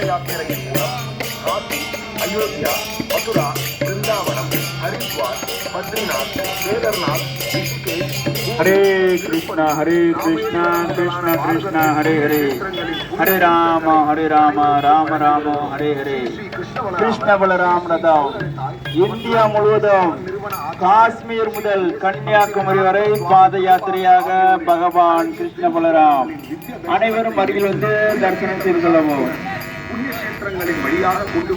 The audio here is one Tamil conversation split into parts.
யாத்திரையின் மூலம் காசி, அயோத்தியா, மதுரா, பிருந்தாவனம், ஹரித்வார், பத்ரிநாத், கேதார்நாத், ரிஷிகேஷ். ஹரே கிருஷ்ணா கிருஷ்ணா கிருஷ்ணா ஹரே ஹரே, ஹரே ராம ராம ராம ஹரே ஹரே. கிருஷ்ண பலராம் ரதம் இந்தியா முழுவதும் காஷ்மீர் முதல் கன்னியாகுமரி வரை பாத யாத்திரையாக பகவான் கிருஷ்ண பலராம் அனைவரும் அருகில் வந்து தரிசனம் செய்து கொள்ளவும்.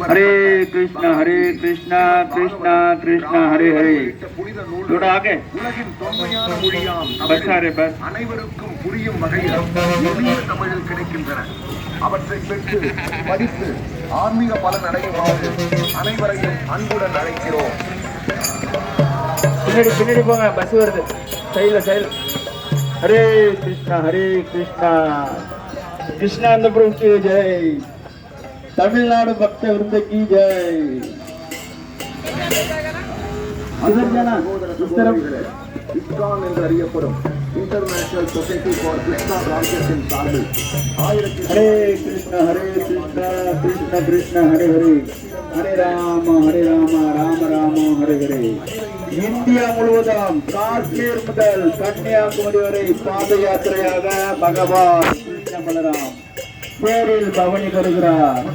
ஹரே கிருஷ்ணா கிருஷ்ணா கிருஷ்ணா ஹரே ஹரே. உலகின் தொன்மையான மொழியாம் அனைவருக்கும் புரியும் வகையில் தமிழில் கிடைக்கின்றன. அவற்றை பெற்று படித்து ஆன்மீக பலன் அடையுமாறு அனைவரையும் அன்புடன் அழைக்கிறோம். பின்னாடி போங்க, பஸ் வருது. சைல ஹரே கிருஷ்ணா கிருஷ்ணா அந்த பிரபுக்கு ஜெய். தமிழ்நாடு பக்த விருந்த கி ஜெய். இஸ்கான் என்று அறியப்படும் இன்டர்நேஷனல் சொசைட்டி ஃபார் கிருஷ்ணா ராம்சத்தின் சார்பில் ஹரே கிருஷ்ணா கிருஷ்ணா ஹரே ஹரே, ஹரே ராம ராம ராம ஹரே ஹரே. இந்தியா முழுவதும் காஷ்மீர் முதல் கன்னியாகுமரி வரை பாத யாத்திரையாக பகவான் கிருஷ்ண பலராம் பேரில் பவனி வருகிறார்.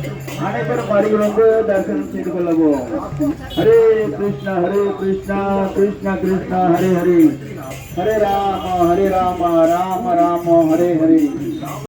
அனைவரும் அருகில் வந்து தரிசனம் செய்து கொள்ளவும். ஹரே கிருஷ்ணா கிருஷ்ணா ஹரே ஹரே, ஹரே ராம ராம ராம ஹரே ஹரே.